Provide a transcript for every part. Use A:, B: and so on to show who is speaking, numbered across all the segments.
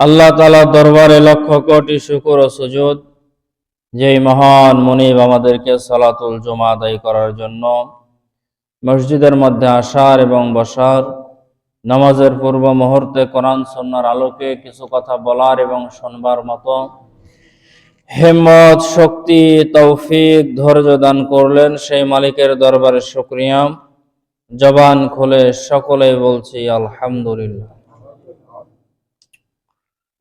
A: আল্লাহ তাআলার দরবারে লক্ষ কোটি শুকর ও সুজুদ, যেই মহান মুনিব আমাদেরকে সালাতুল জুমা আদায় করার জন্য মসজিদের মধ্যে আসার এবং বসার, নামাজের পূর্ব মুহূর্তে কোরআন সুন্নাহর আলোকে কিছু কথা বলার এবং শুনবার মতো হিম্মত, শক্তি, তৌফিক, ধৈর্য দান করলেন, সেই মালিকের দরবারে শুকরিয়া। জবান খুলে সকলেই বলছি আলহামদুলিল্লাহ।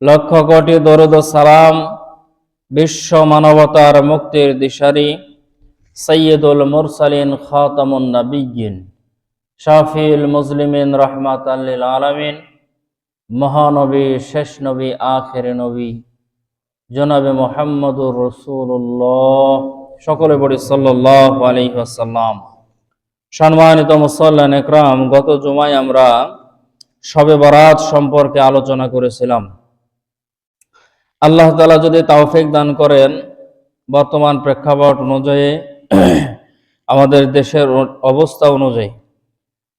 A: লক্ষ কোটি দরুদ ও সালাম বিশ্ব মানবতার মুক্তির দিশারি সাইয়্যিদুল মুরসালিন খাতামুন নবিয়্যিন শাফিউল মুসলিমিন রাহমাতাল লিল আলামিন, মহানবী, শেষ নবী, আখির নবী জনাবে মুহাম্মদুর রাসূলুল্লাহ, সকলে বলি সাল্লাল্লাহু আলাইহি ওয়াসাল্লাম। সম্মানিত মুসল্লিন ইকরাম, গত জুমায় আমরা শবে বরাত সম্পর্কে আলোচনা করেছিলাম। আল্লাহ তাআলা যদি তৌফিক দান করেন, বর্তমান প্রেক্ষাপট অনুযায়ী, আমাদের দেশের অবস্থা অনুযায়ী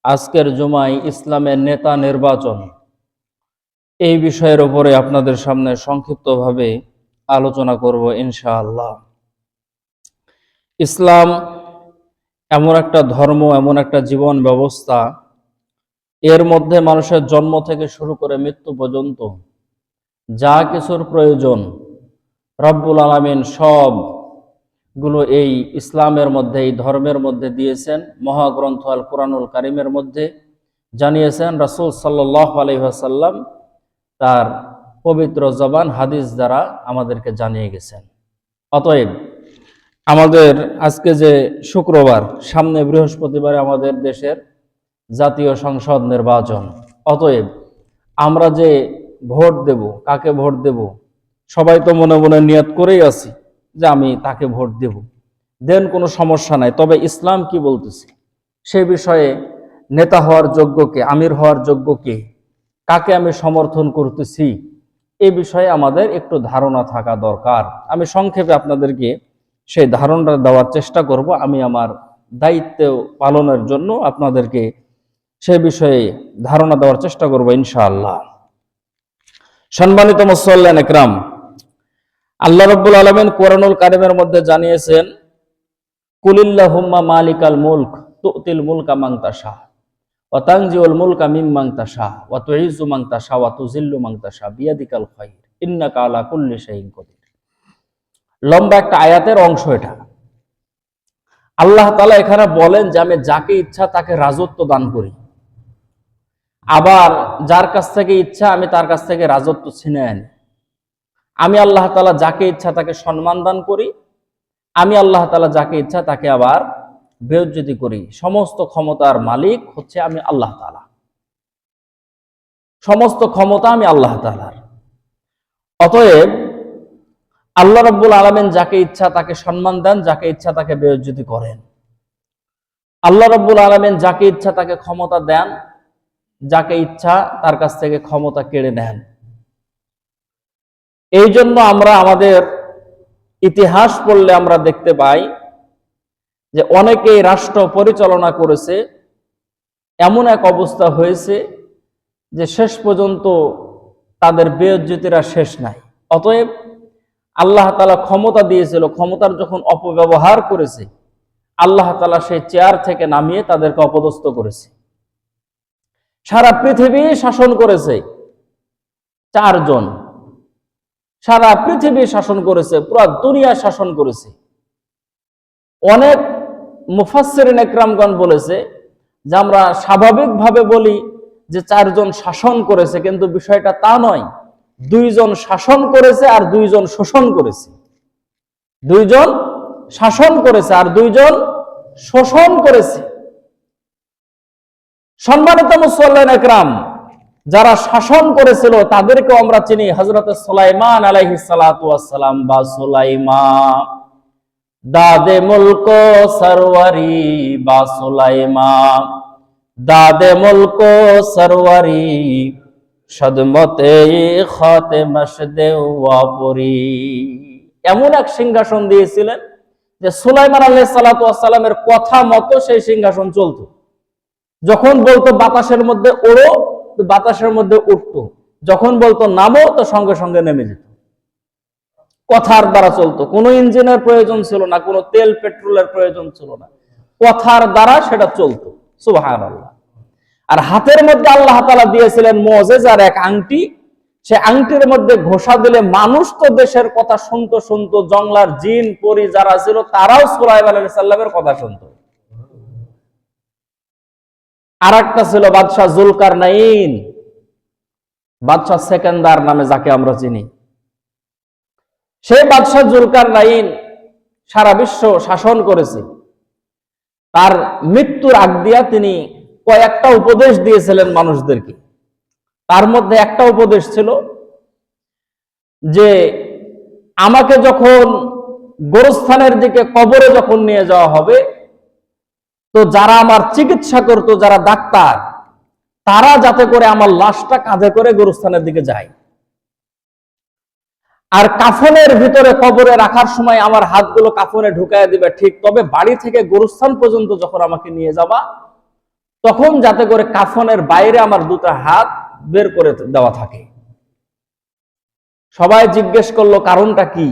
A: আজকের জুমায় ইসলামের নেতা নির্বাচন, এই বিষয়ের উপরে আপনাদের সামনে সংক্ষিপ্তভাবে আলোচনা করব ইনশাআল্লাহ। ইসলাম এমন একটা ধর্ম, এমন একটা জীবন ব্যবস্থা, এর মধ্যে মানুষের জন্ম থেকে শুরু করে মৃত্যু পর্যন্ত যা কিছুর প্রয়োজন রব্বুল আলামিন সবগুলো এই ইসলামের মধ্যে, এই ধর্মের মধ্যে দিয়েছেন। মহাগ্রন্থ আল কুরআনুল কারীমের মধ্যে জানিয়েছেন। রাসূল সাল্লাল্লাহু আলাইহি ওয়াসাল্লাম তার পবিত্র জবান হাদিস দ্বারা আমাদেরকে জানিয়ে গেছেন। অতএব আমাদের আজকে যে শুক্রবার, সামনে বৃহস্পতিবারে আমাদের দেশের জাতীয় সংসদ নির্বাচন। অতএব আমরা যে ভোট দেব, কাকে ভোট দেব, সবাই তো মনে মনে নিয়ত করেই আছি যে আমি তাকে ভোট দেব, দেন কোনো সমস্যা নাই। তবে ইসলাম কি বলতেছে সে বিষয়ে, নেতা হওয়ার যোগ্য কে, আমির হওয়ার যোগ্য কে, কাকে আমি সমর্থন করতেছি, এই বিষয়ে আমাদের একটু ধারণা থাকা দরকার। আমি সংক্ষেপে আপনাদেরকে সেই ধারণাটা দেওয়ার চেষ্টা করব। আমি আমার দায়িত্ব পালনের জন্য আপনাদেরকে সে বিষয়ে ধারণা দেওয়ার চেষ্টা করব ইনশাআল্লাহ। সম্মানিত মুসল্লিন ইকরাম, আল্লাহ রাব্বুল আলামিন কুরআনুল কারীমের মধ্যে জানিয়েছেন, কুলিল্লাহুম্মা মালিকাল মুলক তুতিল মুলকা মান তাশা ওয়া তানজিউল মুলকা মিম্মান তাশা ওয়া তুইজ্জু মান তাশা ওয়া তুযিল্লু মান তাশা বিয়াদিকাল খায়র ইন্নাকা আলা কুল্লি শাইইন কাদির। লম্বা একটা আয়াতের অংশ এটা। আল্লাহ তাআলা এখানে বলেন যে আমি যাকে ইচ্ছা তাকে রাজত্ব দান করি, আবার যার কাছ থেকে ইচ্ছা আমি তার কাছ থেকে রাজত্ব ছিনিয়ে আনি। আমি আল্লাহ তাআলা যাকে ইচ্ছা তাকে সম্মান দান করি, আমি আল্লাহ তাআলা যাকে ইচ্ছা তাকে আবার বেইজ্জতি করি। সমস্ত ক্ষমতার মালিক হচ্ছে আমি আল্লাহ তাআলা, সমস্ত ক্ষমতা আমি আল্লাহ তাআলার। অতএব আল্লাহ রাব্বুল আলামিন যাকে ইচ্ছা তাকে সম্মান দেন, যাকে ইচ্ছা তাকে বেইজ্জতি করেন। আল্লাহ রাব্বুল আলামিন যাকে ইচ্ছা তাকে ক্ষমতা দেন, যাকে ইচ্ছা তার কাছ থেকে ক্ষমতা কেড়ে নেন। এই জন্য আমরা আমাদের ইতিহাস পড়লে আমরা দেখতে পাই যে অনেকেই রাষ্ট্র পরিচালনা করেছে, এমন এক অবস্থা হয়েছে যে শেষ পর্যন্ত তাদের বেইজ্জতিরা শেষ নাই। অতএব আল্লাহ তাআলা ক্ষমতা দিয়েছিল, ক্ষমতার যখন অপব্যবহার করেছে, আল্লাহ তাআলা সেই চেয়ার থেকে নামিয়ে তাদেরকে অপদস্থ করেছে। সারা পৃথিবী শাসন করেছে চারজন, সারা পৃথিবী শাসন করেছে, পুরো দুনিয়া শাসন করেছে। অনেক মুফাসসিরিন ইকরামগণ বলেছে যে আমরা স্বাভাবিকভাবে বলি যে চারজন শাসন করেছে, কিন্তু বিষয়টা তা নয়। দুইজন শাসন করেছে আর দুইজন শোষণ করেছে। দুইজন শাসন করেছে আর দুইজন শোষণ করেছে। সম্মানিত মুসল্লিন ইকরাম, যারা শাসন করেছিল তাদেরকেও আমরা চিনি। হযরত সুলাইমান আলাইহিস সালাতু ওয়াস সালাম বা সুলাইমান দাদে মুলক সরওয়ারি বা সুলাইমান দাদে মুলক সরওয়ারি সদমতে খাতে মসদে ওয়াপুরি। এমন এক সিংহাসন দিয়েছিলেন যে সুলাইমান আলাইহিস সালাতু ওয়াস সালামের কথা মতো সেই সিংহাসন চলতো। যখন বলতো বাতাসের মধ্যে ওড়ো, বাতাসের মধ্যে উঠতো। যখন বলতো নামো, তো সঙ্গে সঙ্গে নেমে যেত। কথার দ্বারা চলতো, কোনো ইঞ্জিনের প্রয়োজন ছিল না, কোনো তেল পেট্রোলের প্রয়োজন ছিল না, কথার দ্বারা সেটা চলতো। সুবহানাল্লাহ। আর হাতের মধ্যে আল্লাহ তাআলা দিয়েছিলেন মুজিজার এক আংটি, সে আংটির মধ্যে ঘোষা দিলে মানুষ তো দেশের কথা শুনতো শুনতো, জংলার জিন পরি যারা ছিল তারাও সুলাইমান আলাইহিস সালামের কথা শুনতো। আর একটা ছিল বাদশাহ জুলকারনাইন, বাদশাহ সেকেন্দার নামে যাকে আমরা চিনি। সেই বাদশাহ জুলকারনাইন সারা বিশ্ব শাসন করেছে। তার মৃত্যুর আগ দিয়া তিনি কয়েকটা উপদেশ দিয়েছিলেন মানুষদেরকে। তার মধ্যে একটা উপদেশ ছিল যে আমাকে যখন গোরস্থানের দিকে, কবরে যখন নিয়ে যাওয়া হবে, তো যারা আমার চিকিৎসা করত, যারা ডাক্তার, তারা যাতে করে আমার লাশটা কাঁধে করে গোরস্থানের দিকে যায়। আর কাফনের ভিতরে কবরে রাখার সময় আমার হাতগুলো কাফনে ঢুকায় দিবে ঠিক, তবে বাড়ি থেকে গোরস্থান পর্যন্ত যখন আমাকে নিয়ে যাবা, তখন যাতে করে কাফনের বাইরে আমার দুটো হাত বের করে দেওয়া থাকে। সবাই জিজ্ঞেস করলো কারণটা কি?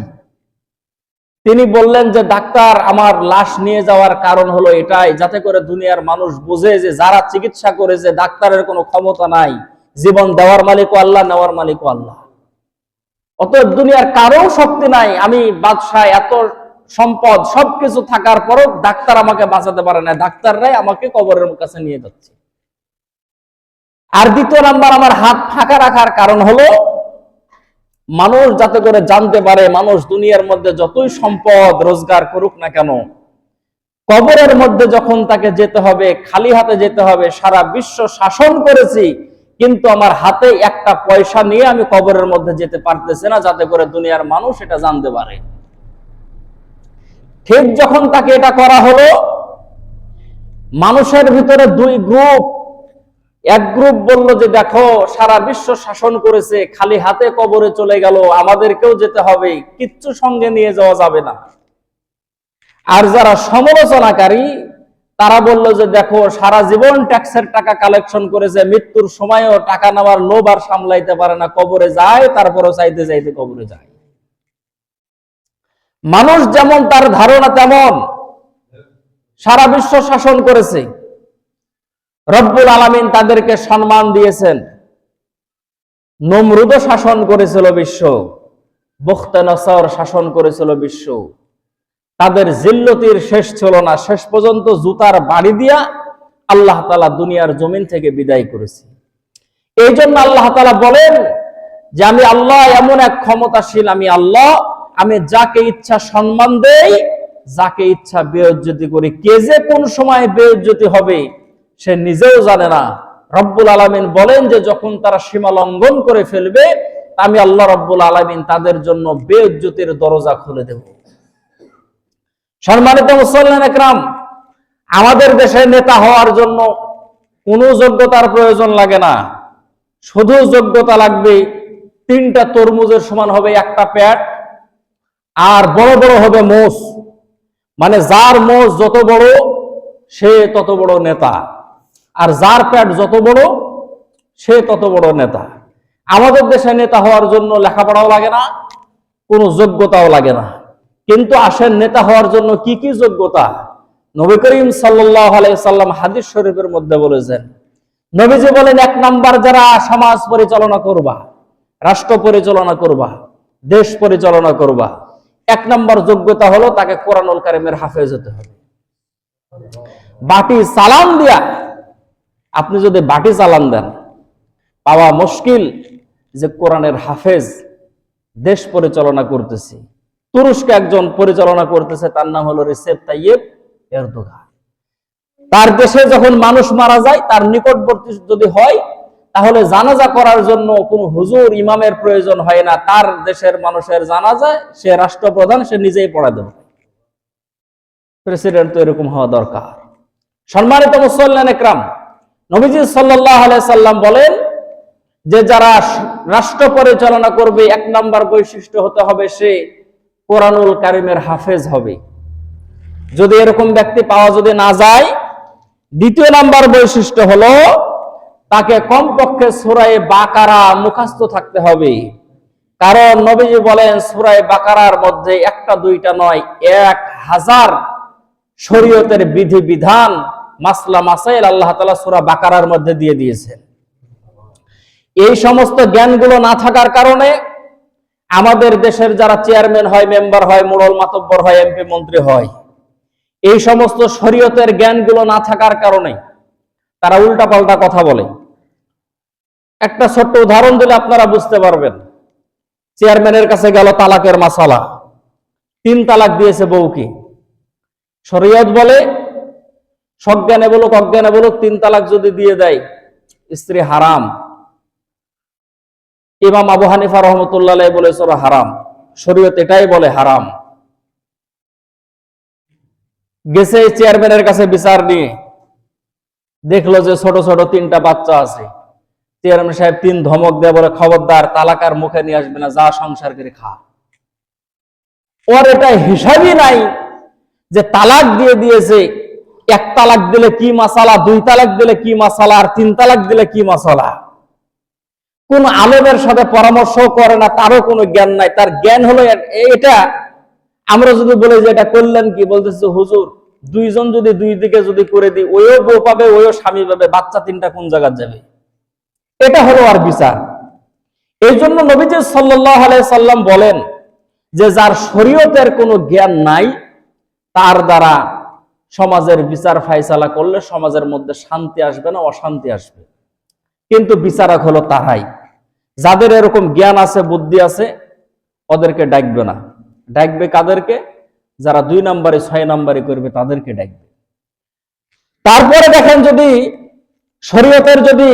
A: তিনি বললেন যে ডাক্তার, আমার লাশ নিয়ে যাওয়ার কারণ হলো এটাই, যাতে করে দুনিয়ার মানুষ বুঝে যে যারা চিকিৎসা করেছে ডাক্তারের কোনো ক্ষমতা নাই, জীবন দেওয়ার মালিকও আল্লাহ, নেওয়ার মালিকও আল্লাহ। অতএব দুনিয়ার কারো শক্তি নাই, আমি বাদশাহ, এত সম্পদ সবকিছু থাকার পরও ডাক্তার আমাকে বাঁচাতে পারে না, ডাক্তাররাই আমাকে কবরের কাছে নিয়ে যাচ্ছে। আর দ্বিতীয় নাম্বার, আমার হাত ফাঁকা রাখার কারণ হলো মানুষ যাতে করে জানতে পারে, মানুষ দুনিয়ার মধ্যে যতই সম্পদ রোজগার করুক না কেন, কবরের মধ্যে যখন তাকে যেতে হবে, খালি হাতে যেতে হবে। সারা বিশ্ব শাসন করেছি, কিন্তু আমার হাতে একটা পয়সা নিয়ে আমি কবরের মধ্যে যেতে পারতেছি না, যাতে করে দুনিয়ার মানুষ এটা জানতে পারে। ঠিক যখন তাকে এটা করা হলো, মানুষের ভিতরে দুই গ্রুপ। এক গ্রুপ বলল যে দেখো, সারা বিশ্ব শাসন করেছে, খালি হাতে কবরে চলে গেল, আমাদেরকেও যেতে হবে, কিচ্ছু সঙ্গে নিয়ে যাওয়া যাবে না। আর যারা সমালোচনাকারী, তারা বলল যে দেখো, সারা জীবন ট্যাক্সের টাকা কালেকশন করেছে, মৃত্যুর সময়ও টাকা নেওয়ার লোভ আর সামলাইতে পারে না, কবরে যায়, তারপরও চাইতে চাইতে কবরে যায়। মানুষ যেমন তার ধারণা তেমন। সারা বিশ্ব শাসন করেছে, রব্বুল আলামিন তাদেরকে সম্মান দিয়েছেন। নমরুদ শাসন করেছিল বিশ্ব, বুখতানাসর শাসন করেছিল বিশ্ব। তাদের জিল্লতির শেষ ছিল না, শেষ পর্যন্ত জুতার বাড়ি দিয়া আল্লাহ তাআলা দুনিয়ার জমিন থেকে বিদায় করেছে। এই জন্য আল্লাহ তাআলা বলেন যে আমি আল্লাহ এমন এক ক্ষমতাশীল, আমি আল্লাহ, আমি যাকে ইচ্ছা সম্মান দেই, যাকে ইচ্ছা বেইজ্জতি করি। কে যে কোন সময় বেইজ্জতি হবে সে নিজেও জানে না। রব্বুল আলামিন বলেন যে যখন তারা সীমা লঙ্ঘন করে ফেলবে, আমি আল্লাহ রব্বুল আলামিন তাদের জন্য বেইজ্জতির দরজা খুলে দেব। সম্মানিত মুসল্লিন একরাম, আমাদের দেশে নেতা হওয়ার জন্য কোনো যোগ্যতার প্রয়োজন লাগে না, শুধু যোগ্যতা লাগবে তিনটা তরমুজের সমান হবে একটা পেট, আর বড় বড় হবে মোষ। মানে যার মোষ যত বড় সে তত বড় নেতা, আর যার পেট যত বড় সে তত বড় নেতা। আমাদের দেশে নেতা হওয়ার জন্য লেখাপড়াও লাগে না, কোনো যোগ্যতাও লাগে না। কিন্তু আসেন নেতা হওয়ার জন্য কি কি যোগ্যতা? নবী করিম সাল্লাল্লাহু আলাইহি সাল্লাম হাদিস শরীফের মধ্যে বলেছেন, নবীজি বলেন, এক নাম্বার যারা সমাজ পরিচালনা করবা, রাষ্ট্র পরিচালনা করবা, দেশ পরিচালনা করবা, এক নাম্বার যোগ্যতা হলো তাকে কোরআনুল কারীমের হাফেজ হতে হবে। বাটি চালান দিয়া, আপনি যদি বাটি চালান দেন, পাওয়া মুশকিল যে কোরআনের হাফেজ দেশ পরিচালনা করতেছে। তুরস্কে একজন পরিচালনা করতেছে, তার নাম হলো রিসেপ তাইয়েব এরদোগান। তার দেশে যখন মানুষ মারা যায়, তার নিকটবর্তী যদি হয়, তাহলে জানাজা করার জন্য কোনো হুজুর ইমামের প্রয়োজন হয় না। তার দেশের মানুষের জানাজা সে রাষ্ট্রপ্রধান, সে নিজেই পড়া দেবে। প্রেসিডেন্ট তো এরকম হওয়া দরকার। সম্মানিত মুসল্লিন একরাম, নবীজি সাল্লাল্লাহু আলাইহি সাল্লাম বলেন যে যারা রাষ্ট্র পরিচালনা করবে, এক নাম্বার বৈশিষ্ট্য হতে হবে সে কোরআনুল কারীমের হাফেজ হবে। যদি এরকম ব্যক্তি পাওয়া যদি না যায়, দ্বিতীয় নাম্বার বৈশিষ্ট্য হলো তাকে কমপক্ষে সূরা বাকারা মুখস্থ থাকতে হবে। কারণ নবীজি বলেন সূরা বাকারার মধ্যে একটা দুইটা নয়, 1000 শরীয়তের বিধি বিধান মাসলা মাসাইল আল্লাহ তাআলা সূরা বাকারার মধ্যে দিয়ে দিয়েছেন। এই সমস্ত জ্ঞানগুলো না থাকার কারণে আমাদের দেশের যারা চেয়ারম্যান হয়, মেম্বার হয়, মোড়ল মাতব্বর হয়, এমপি মন্ত্রী হয়, এই সমস্ত শরীয়তের জ্ঞানগুলো না থাকার কারণে তারা উল্টাপাল্টা কথা বলে। একটা ছোট্ট উদাহরণ দিলে আপনারা বুঝতে পারবেন। চেয়ারম্যানের কাছে গেল তালাকের মাসালা, 3 তালাক দিয়েছে বউকে। শরীয়ত বলে সজ্ঞানে বলুক অজ্ঞানে বলুক 3 তালাক যদি দিয়ে দেয় স্ত্রী হারাম। ইমাম আবু হানিফা রহমতুল্লাহ আলাইহি বলেছিল হারাম, শরীয়ত এটাই বলে হারাম। গেছে চেয়ারম্যানের কাছে বিচার নিয়ে, দেখলো যে ছোট ছোট 3টা বাচ্চা আছে। চেয়ারম্যান সাহেব 3 ধমক দিয়ে বলে, খবরদার তালাক আর মুখে নিয়ে আসবে না, যা সংসার করে খা। ওর এটা হিসাবই নাই যে তালাক দিয়ে দিয়েছে, 1 তালাক দিলে কি মাসালা, 2 তালাক দিলে কি মাসালা, আর 3 তালাক দিলে কি মাসালা। কোন আলেমের সাথে পরামর্শ করে না, তারও কোনো জ্ঞান নাই। তার জ্ঞান হলো এটা। আমরা যদি বলি যে এটা করলেন কি, বলতেছে হুজুর 2 জন যদি 2 দিকে যদি করে দিই, ওইও বউ পাবে, ওইও স্বামী পাবে, বাচ্চা 3টা কোন জায়গায় যাবে? এটা হলো আর বিচার। এই জন্য নবীজি সাল্লাল্লাহু আলাইহি সাল্লাম বলেন যে যার শরীয়তের কোনো জ্ঞান নাই, তার দ্বারা সমাজের বিচার ফায়সালা করলে সমাজের মধ্যে শান্তি আসবে না, অশান্তি আসবে। কিন্তু বিচারক হলো তারাই, যাদের এরকম জ্ঞান আছে, বুদ্ধি আছে, ওদেরকে ডাকবে না। ডাকবে কাদেরকে? যারা 2 নম্বরে 6 নম্বরে করবে তাদেরকে ডাকবে। তারপরে দেখেন, যদি শরীয়তের যদি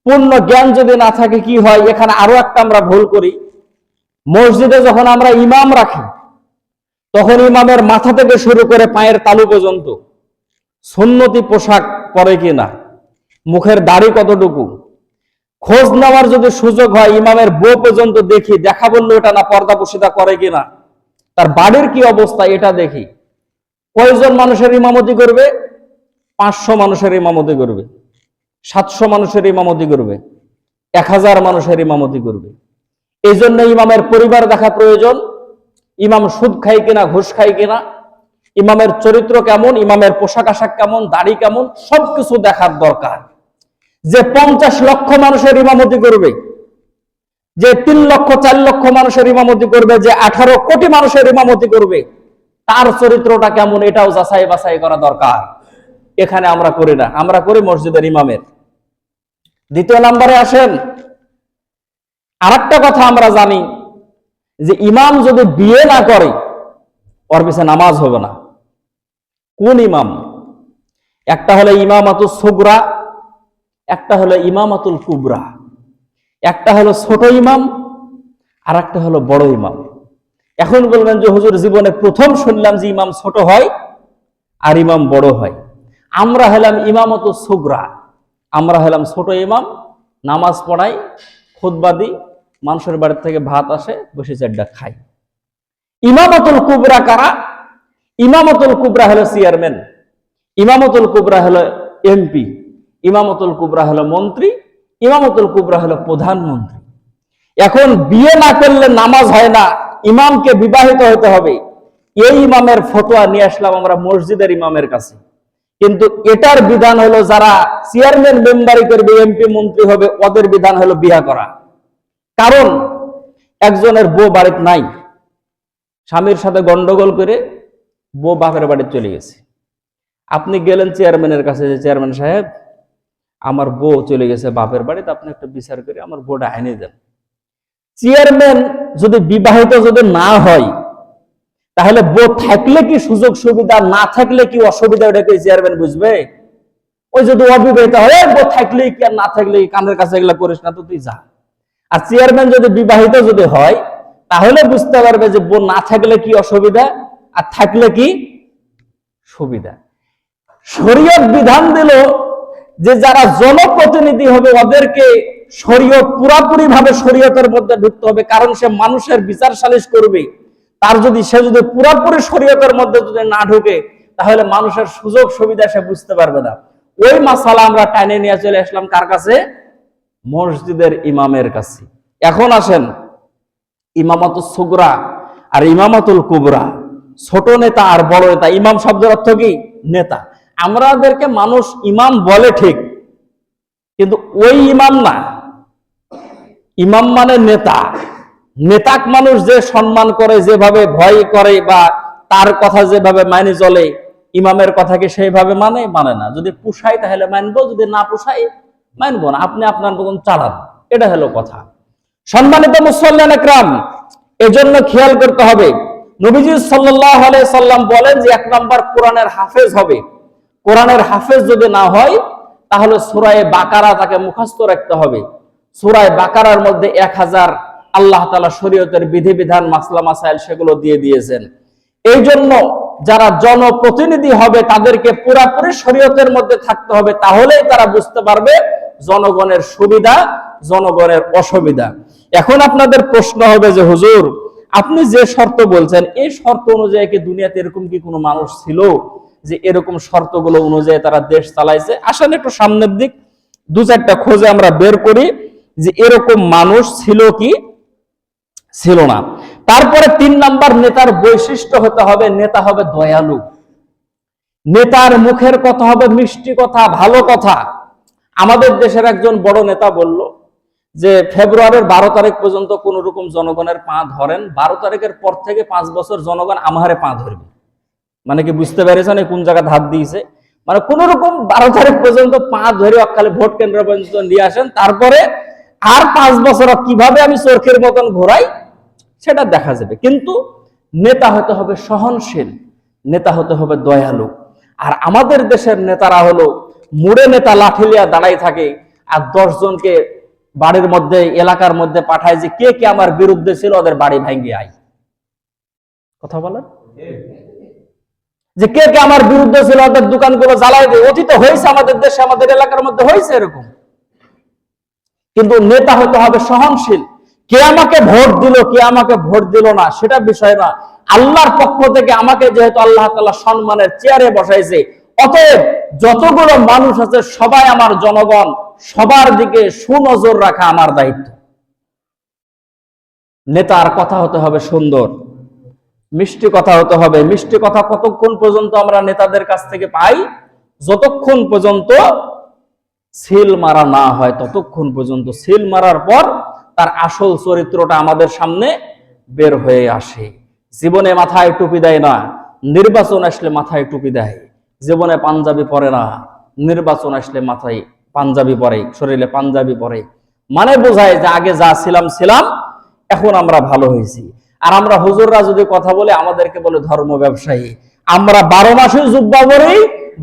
A: পূর্ণ জ্ঞান যদি না থাকে কি হয়? এখানে আরো একটা আমরা ভুল করি। মসজিদে যখন আমরা ইমাম রাখি, তখন ইমামের মাথা থেকে শুরু করে পায়ের তালু পর্যন্ত সুন্নতি পোশাক পরে কিনা, মুখের দাড়ি কতটুকু, খোঁজ নেওয়ার যদি সুযোগ হয় ইমামের বউ পর্যন্ত দেখি, দেখা বললো এটা না পর্দা পুশিদা করে কিনা, তার বাড়ির কি অবস্থা এটা দেখি। কয়জন মানুষের ইমামতি করবে? 500 মানুষের ইমামতি করবে, 700 মানুষের ইমামতি করবে, 1000 মানুষের ইমামতি করবে। এই জন্য ইমামের পরিবার দেখা প্রয়োজন। ইমাম সুদ খায় কিনা, ঘুষ খায় কিনা, ইমামের চরিত্র কেমন, ইমামের পোশাক আশাক কেমন, দাড়ি কেমন, সবকিছু দেখার দরকার। যে 50 লক্ষ মানুষের ইমামতি করবে, যে 3 লক্ষ 4 লক্ষ মানুষের ইমামতি করবে, যে 18 কোটি মানুষের ইমামতি করবে, তার চরিত্রটা কেমন এটাও যাচাই বাছাই করা দরকার। এখানে আমরা করি না, আমরা করি মসজিদের ইমামের। 2 নম্বরে আসেন, আরেকটা কথা আমরা জানি যে ইমাম যদি বিয়ে না করে ওর পিছে নামাজ হবে না। কোন ইমাম? একটা হলো ইমামাতুল সুগরা, একটা হলো ইমামাতুল কুবরা। একটা হলো ছোট ইমাম, আর একটা হলো বড় ইমাম। এখন বলবেন যে হুজুর জীবনে প্রথম শুনলাম যে ইমাম ছোট হয় আর ইমাম বড় হয়। আমরা হলাম ইমামাতুল সুগরা, আমরা হলাম ছোট ইমাম, নামাজ পড়াই, খুতবা দিই, মানুষের বাড়ি থেকে ভাত আসে, বসে 4টা খাই। ইমামাতুল কুবরা কারা? ইমামাতুল কুবরা হলো চেয়ারম্যান, ইমামাতুল কুবরা হলো এমপি, ইমামাতুল কুবরা হলো মন্ত্রী, ইমামাতুল কুবরা হলো প্রধানমন্ত্রী। এখন বিয়ে না করলে নামাজ হয় না, ইমামকে বিবাহিত হতে হবে। এই ইমামের ফতোয়া নিয়ে আসলাম আমরা মসজিদের ইমামের কাছে। কিন্তু এটার বিধান হলো যারা চেয়ারম্যান মেম্বারি করবে, এমপি মন্ত্রী হবে, ওদের বিধান হলো বিয়ে করা। কারণ একজনের বউ বাড়িতে নাই, স্বামীর সাথে গন্ডগোল করে বউ বাপের বাড়ি চলে গেছে। আপনি গেলেন চেয়ারম্যানের কাছে যে চেয়ারম্যান সাহেব আমার বউ চলে গেছে বাপের বাড়িতে, আপনি একটা বিচার করে আমার বউটা আইনে দেন। চেয়ারম্যান যদি বিবাহিত যদি না হয়, তাহলে বউ থাকলে কি সুযোগ সুবিধা, না থাকলে কি অসুবিধা, ওটাকে চেয়ারম্যান বুঝবে? ওই যদি অবিবাহিত হয়, বউ থাকলেই কি আর না থাকলে কানের কাছে এগুলা করিস না তো তুই যা। আর চেয়ারম্যান যদি বিবাহিত যদি হয়, তাহলে বুঝতে পারবে যে বউ না থাকলে কি অসুবিধা আর থাকলে কি সুবিধা। শরীয়ত বিধান দিল যে যারা জনপ্রতিনিধি হবে ওদেরকে শরীয়ত পুরাপুরি ভাবে শরীয়তের মধ্যে ঢুকতে হবে। কারণ সে মানুষের বিচার সালিশ করবে, তার যদি সে যদি পুরাপুরি শরীয়তের মধ্যে যদি না ঢুকে, তাহলে মানুষের সুযোগ সুবিধা সে বুঝতে পারবে না। ওই মাসালা আমরা টাইনে নিয়ে চলে আসলাম কার কাছে? মসজিদের ইমামের কাছে। এখন আসেন ইমামাতুল সুগরা আর ইমামাতুল কুবরা, ছোট নেতা আর বড় নেতা। ইমাম শব্দের অর্থ কি? নেতা। আমাদেরকে মানুষ ইমাম বলে ঠিক, কিন্তু ওই ইমাম না। ইমাম মানে নেতা। নেতাক মানুষ যে সম্মান করে, যেভাবে ভয় করে, বা তার কথা যেভাবে মানে চলে, ইমামের কথা কি সেইভাবে মানে না। যদি পুষাই তাহলে মানবো, যদি না পুষাই মানবো না। আপনি আপনার মতন চালান, এটা হলো কথা। সম্মানিত মুসল্লিয়ান একরাম, এজন্য খেয়াল করতে হবে, নবীজি সাল্লাল্লাহু আলাইহি সাল্লাম বলেন যে 1 নাম্বার কোরআনের হাফেজ হবে। কোরআনের হাফেজ যদি না হয় তাহলে সূরা বাকারা তাকে মুখস্থ রাখতে হবে। সূরা বাকারার মধ্যে 1000 আল্লাহ তাআলা শরীয়তের বিধিবিধান, মাসলা মাসাইল সেগুলো দিয়ে দিয়েছেন। এই জন্য যারা জনপ্রতিনিধি হবে তাদেরকে পুরাপুরি শরীয়তের মধ্যে থাকতে হবে, তাহলেই তারা বুঝতে পারবে জনগণের সুবিধা, জনগণের অসুবিধা। এখন আপনাদের প্রশ্ন হবে যে হুজুর, আপনি যে শর্ত বলছেন, এই শর্ত অনুযায়ী কি দুনিয়াতে এরকম কি কোনো মানুষ ছিল যে এরকম শর্তগুলো অনুযায়ী তারা দেশ চালাইছে? আসেন একটু সামনের দিক 2-4টা খোঁজে আমরা বের করি যে এরকম মানুষ ছিল কি ছিল না। তারপরে 3 নাম্বার নেতার বৈশিষ্ট্য হতে হবে, নেতা হবে দয়ালু। নেতার মুখের কথা হবে মিষ্টি কথা, ভালো কথা। আমাদের দেশের একজন বড় নেতা বলল যে ফেব্রুয়ারির 12 তারিখ পর্যন্ত কোন রকম জনগণের পা ধরেন, 12 তারিখের পর থেকে 5 বছর জনগণ আমারে পা ধরবে। মানে কি বুঝতে পেরেছেন কোন জায়গায় হাত দিয়েছে? মানে কোন রকম 12 তারিখ পর্যন্ত পা ধরে অকালে ভোট কেন্দ্র পর্যন্ত নিয়ে আসেন, তারপরে আর 5 বছর কিভাবে আমি চোরখের মতন ঘোরাই সেটা দেখা যাবে। কিন্তু নেতা হতে হবে সহনশীল, নেতা হতে হবে দয়ালু। আর আমাদের দেশের নেতারা হলো মুড়ে নেতা, লাঠি লিয়া দাঁড়াই থাকে, আর 10 জনকে বাড়ির মধ্যে, এলাকার মধ্যে পাঠায় যে কে কে আমার বিরুদ্ধে ছিল ওদের বাড়ি ভাঙ্গি আই। কথা বলেন, যে কে কে আমার বিরুদ্ধে ছিল ওদের দোকানগুলো জ্বালাই দেয়। অতীতে হয়েছে আমাদের দেশে, আমাদের এলাকার মধ্যে হয়েছে এরকম। কিন্তু নেতা হতে হবে সহনশীল। কে আমাকে ভোট দিল, কে আমাকে ভোট দিল না সেটা বিষয় না। আল্লাহর পক্ষ থেকে আমাকে যেহেতু আল্লাহ তাআলা সম্মানের চেয়ারে বসাইছে, অতএব যতগুলো মানুষ আছে সবাই আমার জনগণ, সবার দিকে সুনজর রাখা আমার দায়িত্ব। নেতার কথা হতে হবে সুন্দর, মিষ্টি কথা হতে হবে। মিষ্টি কথা কতক্ষণ পর্যন্ত আমরা নেতাদের কাছ থেকে পাই? যতক্ষণ পর্যন্ত সিল মারা না হয় ততক্ষণ পর্যন্ত। সিল মারার পর তার আসল চরিত্রটা আমাদের সামনে বের হয়ে আসে। জীবনে মাথায় টুপি দেয় না, নির্বাচন আসলে মাথায় টুপি দেয়। জীবনে পাঞ্জাবি পরে না, নির্বাচন আসলে মাথায় পাঞ্জাবি পরে, শরীরে পাঞ্জাবি পরে। মানে বোঝায় যে আগে যা ছিলাম ছিলাম, এখন আমরা ভালো হয়েছি। আর আমরা হুজুররা যদি কথা বলে আমাদেরকে বলে ধর্ম ব্যবসায়ী। আমরা 12 মাসে জুব্বা পরি,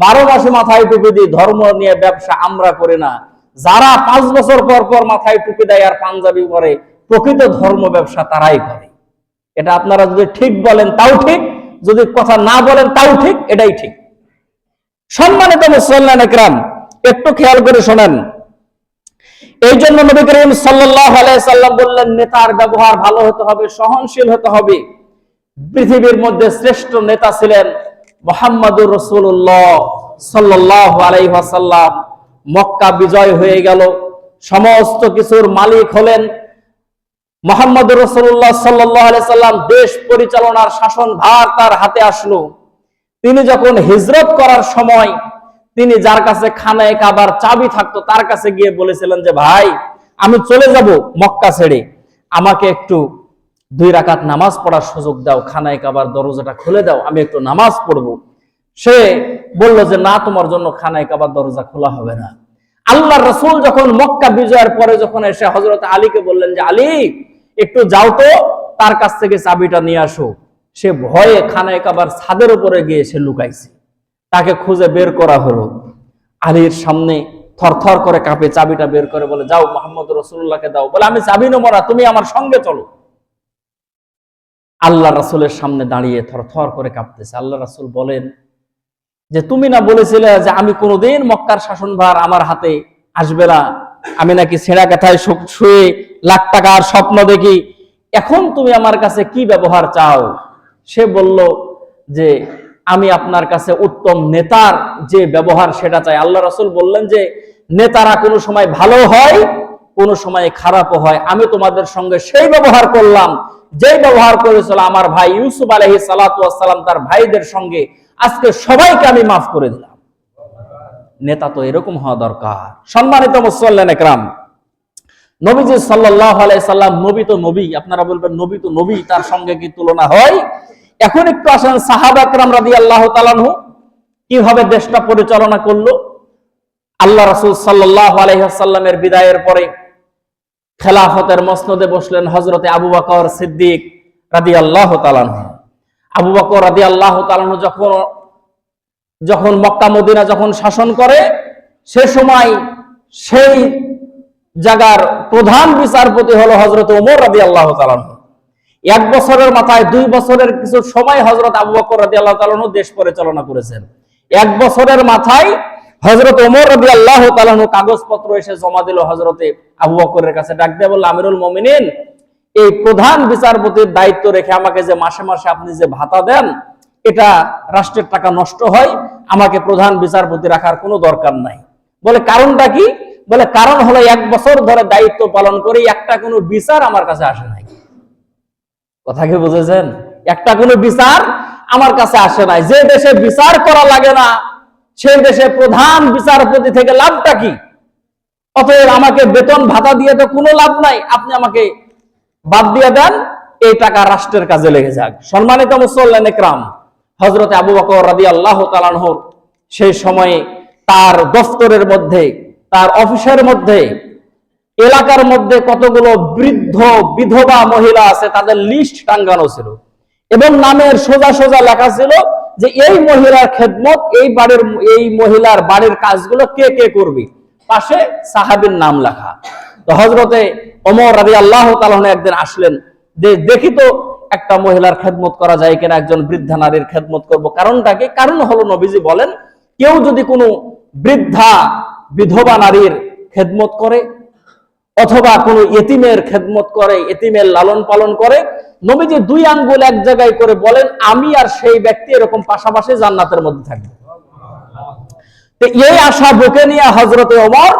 A: 12 মাসে মাথায় টুপি দিই। ধর্ম নিয়ে ব্যবসা আমরা করি না। যারা 5 বছর পর পর মাথায় টুপি দেয় আর পাঞ্জাবি পরে, প্রকৃত ধর্ম ব্যবসা তারাই করে। এটা আপনারা যদি ঠিক বলেন তাও ঠিক, যদি কথা না বলেন তাও ঠিক, এটাই ঠিক। সম্মানিত মুসল্লিয়ান একরাম, একটু খেয়াল করে শোনেন। এই জন্য নবী করিম সাল্লাল্লাহু আলাইহি সাল্লাম বললেন নেতার ব্যবহার ভালো হতে হবে, সহনশীল হতে হবে। পৃথিবীর মধ্যে শ্রেষ্ঠ নেতা ছিলেন মুহাম্মদুর রাসূলুল্লাহ সাল্লাল্লাহু আলাইহি ওয়াসাল্লাম। মক্কা বিজয় হয়ে গেল, সমস্ত কিছুর মালিক হলেন মুহাম্মদুর রাসূলুল্লাহ সাল্লাল্লাহু আলাইহি সাল্লাম। দেশ পরিচালনার শাসন ভার তার হাতে আসলো। তিনি যখন হিজরত করার সময় তিনি যার কাছে খানায়ে কাবার চাবি থাকতো তার কাছে গিয়ে বলেছিলেন যে ভাই, আমি চলে যাব মক্কা ছেড়ে, আমাকে একটু 2 রাকাত নামাজ পড়ার সুযোগ দাও, খানায়ে কাবার দরজাটা খুলে দাও, আমি একটু নামাজ পড়ব। সে বলল যে না, তোমার জন্য খানায়ে কাবার দরজা খোলা হবে না। আল্লাহর রাসূল যখন মক্কা বিজয়ের পরে যখন এসে হযরত আলীকে বললেন যে আলী, একটু যাও তো তার কাছ থেকে চাবিটা নিয়ে আসো, সে ভয়ে খানায়ে কাবার ছাদের উপরে গিয়ে সে লুকাইছে। তাকে খুঁজে বের করা হলো। আলীর সামনে থরথর করে কাঁপে, চাবিটা বের করে বলে যাও মুহাম্মদ রাসূলুল্লাহকে দাও। বলে আমি চাবি নেব না, তুমি আমার সঙ্গে চলো। আল্লাহ রাসূলের সামনে দাঁড়িয়ে থরথর করে কাঁপতেছে। আল্লাহ রাসূল বলেন যে তুমি না বলেছিলে যে আমি কোনোদিন মক্কার শাসনভার আমার হাতে আসবে না, আমি নাকি ছেঁড়া কাঁথায় শুয়ে লাখ টাকার স্বপ্ন দেখি, এখন তুমি আমার কাছে কি ব্যবহার চাও? সে বলল যে আমি আপনার কাছে উত্তম নেতার যে ব্যবহার সেটা চাই। আল্লাহ রাসূল বললেন যে নেতারা কোনো সময় ভালো হয়, কোনো সময় খারাপও হয়। আমি তোমাদের সঙ্গে সেই ব্যবহার করলাম যেই ব্যবহার করেছিল আমার ভাই ইউসুফ আলাইহিস সালাতু ওয়াস সালাম তার ভাইদের সঙ্গে। আজকে সবাইকে আমি মাফ করে দিলাম। নেতা তো এরকম হওয়া দরকার। সম্মানিত মুসল্লিয়ানে কেরাম, নবীজি সাল্লাল্লাহু আলাইহি সাল্লাম নবী তো নবী, আপনারা বলবেন নবী তো নবী, তার সঙ্গে কি তুলনা হয়? এখন একটু আসেন সাহাবা একরাম রাদিয়াল্লাহু তাআলা আনহু কিভাবে দেশটা পরিচালনা করলো। আল্লাহ রাসূল সাল্লাল্লাহু আলাইহি ওয়াসাল্লামের বিদায়ের পরে খেলাফতের মসনদে বসলেন হযরতে আবু বকর সিদ্দিক রাদিয়াল্লাহু তাআলা আনহু। আবু বকর রাদিয়াল্লাহু তাআলা আনহু যখন মক্কা মদিনা যখন শাসন করে, সে সময় সেই জায়গার প্রধান বিচারপতি হলো হযরত ওমর রাদিয়াল্লাহু তাআলা আনহু। 1 বছরের মাথায় 2 বছরের কিছু সময় হযরত আবু বকর রাদিয়াল্লাহু তাআলা আনহু দেশ পরিচালনা করেছেন। 1 বছরের মাথায় হযরত ওমর রাদিয়াল্লাহু তাআলা আনহু কাগজপত্র এসে জমা দিল হযরতে আবু বকরের কাছে, ডাক দিয়ে বলল, আমিরুল মুমিনিন, এই প্রধান বিচারপতির দায়িত্ব রেখে আমাকে যে মাসে মাসে আপনি যে ভাতা দেন, এটা রাষ্ট্রের টাকা নষ্ট হয়, আমাকে প্রধান বিচারপতি রাখার কোনো দরকার নাই। বলে কারণটা কি? বলে কারণ হলো 1 বছর ধরে দায়িত্ব পালন করে একটা কোনো বিচার আমার কাছে আসে নাই। কথা কি বুঝেছেন? একটা কোনো বিচার আমার কাছে আসে নাই। যে দেশে বিচার করা লাগে না সেই দেশে প্রধান বিচারপতি থেকে লাভটা কি? অতএব আমাকে বেতন ভাতা দিয়ে তো কোনো লাভ নাই, আপনি আমাকে বাদ দিয়ে দেন, এই টাকা রাষ্ট্রের কাজে লেগে যাক। সম্মানিত মুসল্লিয়ানে কেরাম, হযরতে আবু বকর রাদিয়াল্লাহু তাআলা আনহু সেই সময়ে তার দফতরের মধ্যে, তার অফিসের মধ্যে, এলাকার মধ্যে কতগুলো বৃদ্ধ বিধবা মহিলা আছে তাদের লিস্ট টাঙ্গানো ছিল এবং নামের সোজা সোজা লেখা ছিল যে এই মহিলার খেদমত, এই মহিলার বাড়ির কাজগুলো কে কে করবে, পাশে সাহাবীর নাম লেখা। তো হযরতে ওমর রাদিয়াল্লাহু তাআলা একদিন আসলেন, দেখি তো একটা মহিলার খেদমত করা যায় কিনা, একজন বৃদ্ধা নারীর খেদমত করব। কারণটা কি? কারণ হলো নবীজি বলেন, কেউ যদি কোনো বৃদ্ধা বিধবা নারীর খেদমত করে অথবা কোনো ইতিমের খেদমত করে, ইতিমের লালন পালন করে, নবীজি 2 আঙ্গুল এক জায়গায় করে বলেন, আমি আর সেই ব্যক্তি এরকম পাশাপাশি জান্নাতের মধ্যে থাকবে। তো এই আশা বুকে নিয়ে হযরতে ওমর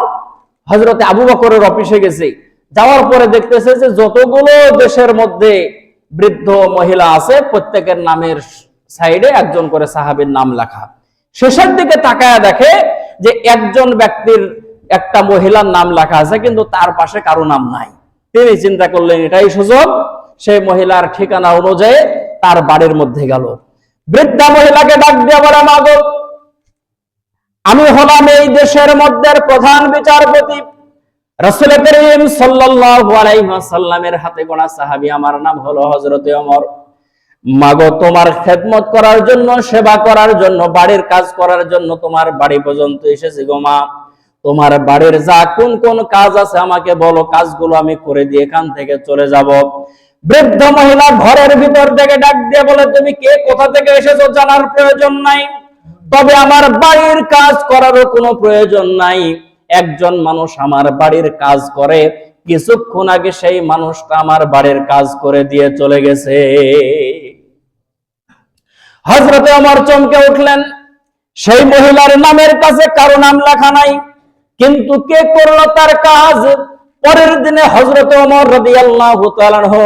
A: হযরতে আবু বকরের অফিসে গেছে। যাওয়ার পরে দেখতেছে যে যতগুলো দেশের মধ্যে বৃদ্ধ মহিলা আছে প্রত্যেকের নামের সাইডে একজন করে সাহাবীর নাম লেখা। শেষের দিকে তাকায়া দেখে যে একজন ব্যক্তির একটা মহিলার নাম লেখা আছে কিন্তু তার পাশে কারো নাম নাই। তিনি চিন্তা করলেন এটাই সুযোগ, সেই মহিলার ঠিকানা অনুযায়ী তার বাড়ির মধ্যে গেল। বৃদ্ধা মহিলাকে ডাক দিয়ে বলে, মা গো, আমি হলাম এই দেশের মধ্যে প্রধান বিচারপতি, রাসূল করিম সাল্লাল্লাহু আলাইহি ওয়াসাল্লামের হাতে গোনা সাহাবী, আমার নাম হলো হযরতে ওমর। মাগো, তোমার খেদমত করার জন্য, সেবা করার জন্য, বাড়ির কাজ করার জন্য তোমার বাড়ি পর্যন্ত এসেছি গো মা। তোমার বাড়ির যা কোন কোন কাজ আছে আমাকে বলো, কাজগুলো আমি করে দিয়ে এখান থেকে চলে যাব। বৃদ্ধ মহিলা ঘরের ভিতর থেকে ডাক দিয়ে বলে, তুমি কে, কোথা থেকে এসেছো জানার প্রয়োজন নাই, তবে আমার বাড়ির কাজ করারও কোনো প্রয়োজন নাই। একজন মানুষ আমার বাড়ির কাজ করে, কিছুক্ষণ আগে সেই মানুষটা আমার বাড়ির কাজ করে দিয়ে চলে গেছে। হযরতে ওমর চমকে উঠলেন, সেই মহিলার নামের কাছে কারো নাম লেখা নাই, কিন্তু কে করলো তার কাজ। পরের দিনে হযরতে ওমর রাদিয়াল্লাহু তাআলা আনহু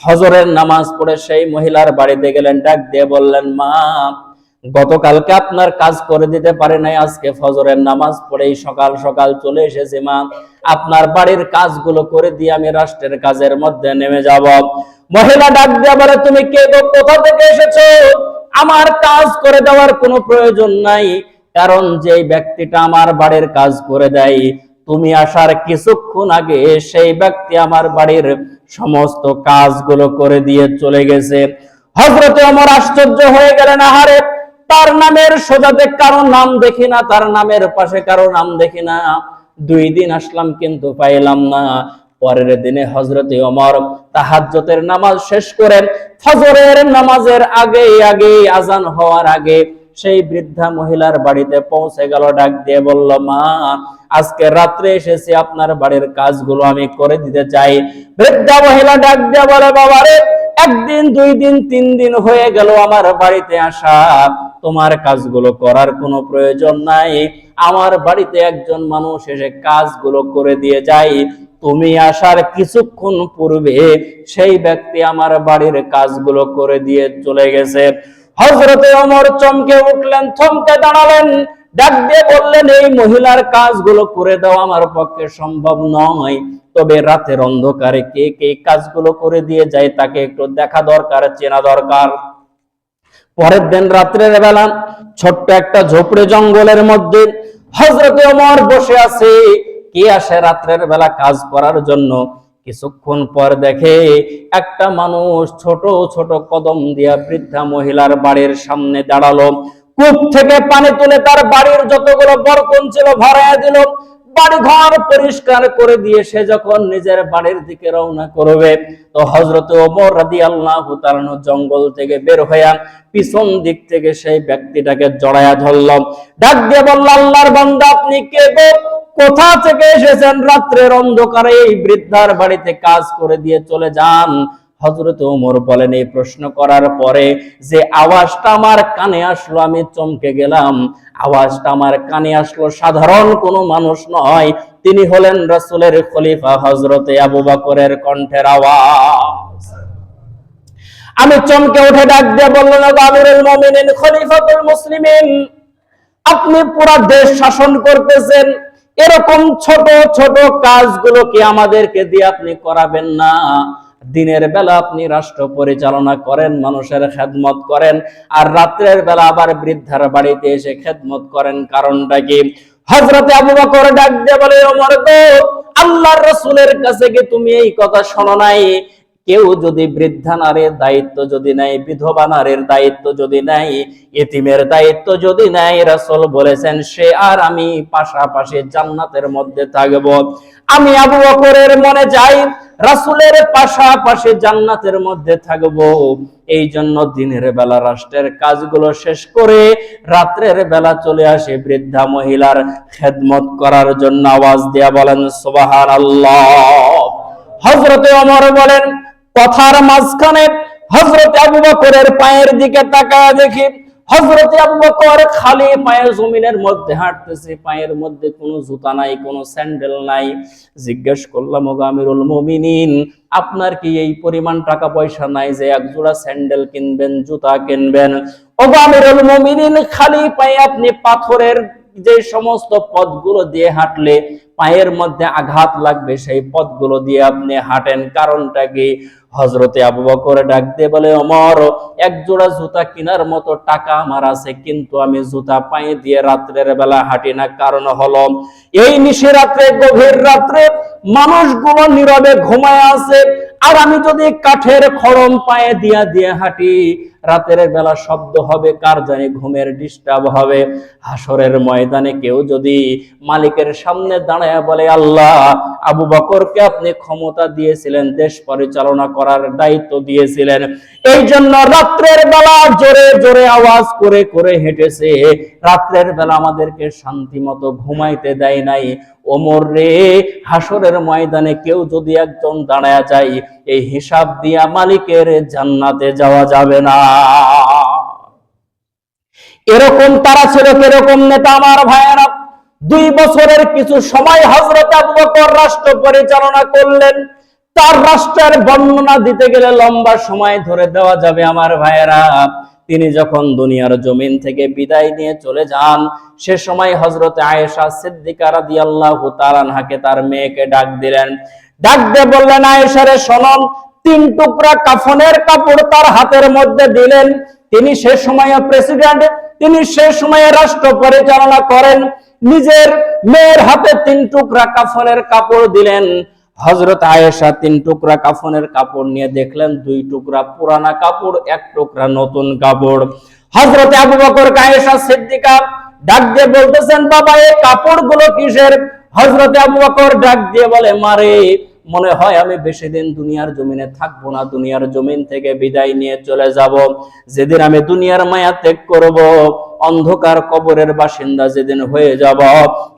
A: ফজরের নামাজ পড়ে সেই মহিলার বাড়িতে গেলেন, ডাক দিয়ে বললেন, মা, গতকালকে আপনার কাজ করে দিতে পারে নাই, আজকে ফজরের নামাজ পড়েই সকাল সকাল চলে এসেছি মা, আপনার বাড়ির কাজগুলো করে দিয়ে আমি রাষ্ট্রের কাজের মধ্যে নেমে যাব। মহিলা ডাক দিয়ে বলে, তুমি কে গো, কোথা থেকে এসেছো? আমার কাজ করে দেওয়ার কোনো প্রয়োজন নাই, কারণ যে ব্যক্তিটা আমার বাড়ির কাজ করে দেয়, তুমি আসার কিছুক্ষণ আগে সেই ব্যক্তি আমার বাড়ির সমস্ত কাজগুলো করে দিয়ে চলে গেছে। হযরতে ওমর আশ্চর্য হয়ে গেলেন, আহারে, তার নামের সোজাতে কারো নাম দেখি না, তার নামের পাশে কারো নাম দেখি না, 2 দিন আসলাম কিন্তু পাইলাম না। পরের দিনে হযরতে ওমর তাহাজ্জুদের নামাজ শেষ করেন, ফজরের নামাজের আগে আজান হওয়ার আগে সেই বৃদ্ধা মহিলার বাড়িতে পৌঁছে গেল, ডাক দিয়ে বলল, মা, আজকে রাত্রে এসেছি, আপনার বাড়ির কাজগুলো আমি করে দিতে চাই। বৃদ্ধা মহিলা ডাক দিয়ে বলে, বাবা রে, একদিন, 2 দিন, 3 দিন হয়ে গেল আমার বাড়িতে আসা, তোমার কাজগুলো করার কোনো প্রয়োজন নাই। আমার বাড়িতে একজন মানুষ এসে কাজগুলো করে দিয়ে যায়, তুমি আসার কিছুক্ষণ পূর্বে সেই ব্যক্তি আমার বাড়ির কাজগুলো করে দিয়ে চলে গেছে। হযরতে ওমর চমকে উঠলেন, থমকে দাঁড়ালেন, ডাক দিয়ে বললেন, এই মহিলার কাজগুলো করে দেওয়া আমার পক্ষে সম্ভব নয়, তবে রাতের অন্ধকারে কে কে কাজগুলো করে দিয়ে যায় তাকে একটু দেখা দরকার, চেনা দরকার। পরের দিন রাত্রের বেলা ছোট্ট একটা ঝোপড়ে জঙ্গলের মধ্যে হযরতে ওমর বসে আছে। কে আসে রাত্রের বেলা কাজ করার জন্য? কিছুক্ষণ পর দেখে একটা মানুষ ছোট ছোট কদম দিয়া বৃদ্ধা মহিলার বাড়ির সামনে দাঁড়ালো। কূপ থেকে পানি তুলে তার বাড়ির যতগুলো বর্তন ছিল ভরাইয়া দিল। বাড়ি ঘর পরিষ্কার করে দিয়ে সে যখন নিজের বাড়ির দিকে রওনা করবে, তো হযরতে ওমর রাদিয়াল্লাহু তাআলা জঙ্গল থেকে বের হইয়া পিছন দিক থেকে সেই ব্যক্তিটাকে জড়ায়া ধরল, ডাক দিয়ে বলল, আল্লাহর বান্দা, আপনি কে গো? কোথা থেকে এসেছেন? রাত্রের অন্ধকারে এই বৃদ্ধার বাড়িতে কাজ করে দিয়ে চলে যান। হযরতে ওমর বলেন, এই প্রশ্ন করার পরে যে আওয়াজটা আমার কানে আসলো, আমি চমকে গেলাম। আওয়াজটা আমার কানে আসলো সাধারণ কোনো মানুষ নয়, তিনি হলেন রাসূলের খলিফা হযরতে আবু বকরের কণ্ঠের আওয়াজ। আমি চমকে উঠে ডাক দিয়ে বললেন, আমিরুল মুমিনিন, খলিফাতুল মুসলিমিন, আপনি পুরো দেশ শাসন করতেছেন, এরকম ছোট ছোট কাজগুলো কি আমাদেরকে দিয়ে আপনি করাবেন না? দিনের বেলা আপনি রাষ্ট্র পরিচালনা করেন, মানুষের খেদমত করেন, আর রাত্রের বেলা আবার বৃদ্ধার বাড়িতে এসে খেদমত করেন, কারণটা কি? হযরতে আবু বকর ডাক দিয়ে বলে, ওমর গো, আল্লাহর রাসূলের কাছে কি তুমি এই কথা শোনো নাই? কেউ যদি বৃদ্ধা নারীর দায়িত্ব যদি নেয়, বিধবা নারীর দায়িত্ব যদি নেয়, এতিমের দায়িত্ব যদি নেয়, রাসূল বলেছেন সে আর আমি পাশাপাশি জান্নাতের মধ্যে থাকব। আমি আবু বকরের মনে চাই রাসূলের পাশাপাশি জান্নাতের মধ্যে থাকব। এই জন্য দিনের বেলা রাষ্ট্রের কাজগুলো শেষ করে রাত্রের বেলা চলে আসে বৃদ্ধা মহিলার খেদমত করার জন্য। আওয়াজ দিয়া বলেন সুবহানাল্লাহ। হযরতে ওমর বলেন, কথার মাঝখানে হযরতে আবু বকরের পায়ের দিকে তাকায় দেখি হযরতে আবু বকর খালি পায়ে জমিনের মধ্যে হাঁটতেছে, পায়ের মধ্যে কোনো জুতা নাই, কোনো স্যান্ডেল নাই। জিজ্ঞেস করলাম, ওগো আমিরুল মুমিনিন, আপনার কি এই পরিমাণ টাকা পয়সা নাই যে এক জোড়া স্যান্ডেল কিনবেন, জুতা কিনবেন? ওগো আমিরুল মুমিনিন, খালি পায়ে আপনি পাথরের যে সমস্ত পথগুলো দিয়ে হাঁটলে পায়ের মধ্যে আঘাত লাগবে, সেই পথগুলো দিয়ে আপনি হাঁটেন, কারণটা কি? হযরতে আবু বকর ডাক দিয়ে বলে, ওমর, এক জোড়া জুতা কেনার মতো টাকা আমার আছে, কিন্তু আমি জুতা পায়ে দিয়ে রাত্রের বেলা হাঁটি না। কারণ হলো, এই নিশিরাত্রে, গভীর রাত্রে মানুষগুলো নীরবে ঘুমায় আছে, আর আমি যদি কাঠের খড়ম পায়ে দিয়া দিয়ে হাঁটি, রাতের বেলা শব্দ হবে, কার জানি ঘুমের ডিস্টার্ব হবে। হাসরের ময়দানে কেউ যদি মালিকের সামনে দাঁড়ায় বলে, আল্লাহ, আবু বকরকে আপনি ক্ষমতা দিয়েছিলেন, দেশ পরিচালনা করার দায়িত্ব দিয়েছিলেন, এই জন্য রাত্রের বেলা জোরে জোরে আওয়াজ করে করে হেঁটেছে, রাত্রের বেলা আমাদেরকে শান্তি মতো ঘুমাইতে দেয় নাই। ওমর রে, হাসরের ময়দানে কেউ যদি একজন দাঁড়ায় যায়, এই হিসাব দিয়া মালিকের জান্নাতে যাওয়া যাবে না। এরকম তারা ছিল কিরকম নেতা আমার ভাইয়েরা? 2 বছরের কিছু সময় হযরত আবু বকর রাষ্ট্র পরিচালনা করলেন। তার রাষ্ট্রের বর্ণনা দিতে গেলে লম্বা সময় ধরে দেওয়া যাবে আমার ভাইয়েরা। তিনি যখন দুনিয়ার জমিন থেকে বিদায় নিয়ে চলে যান, সে সময় হযরতে আয়েশা সিদ্দিকা রাদিয়াল্লাহু তাআলা আনহাকে তার মেয়েকে ডাক দিলেন। ডাক দিয়ে বললেন, আয়েশা রে শোনো, 3 টুকরা কাফনের কাপড় তার হাতের মধ্যে দিলেন। তিনি সে সময় প্রেসিডেন্ট, তিনি সে সময় রাষ্ট্র পরিচালনা করেন। নিজের মেয়ের হাতে 3 টুকরা কাফনের কাপড় দিলেন। হযরত আয়েশা 3 টুকরা কাফনের কাপড় নিয়ে দেখলেন 2 টুকরা পুরানা কাপড়, 1 টুকরা নতুন কাপড়। হযরতে আবু বকর আয়েশা সিদ্দিকা ডাক দিয়ে বলতেছেন, বাবা, এই কাপড়গুলো কিসের? হযরতে আবু বকর ডাক দিয়ে বলে, মারে, মনে হয় আমি বেশি দিন দুনিয়ার জমিনে থাকবো না, দুনিয়ার জমিন থেকে বিদায় নিয়ে চলে যাব। যেদিন আমি দুনিয়ার মায়া ত্যাগ করব, অন্ধকার কবরের বাসিন্দা যেদিন হয়ে যাব,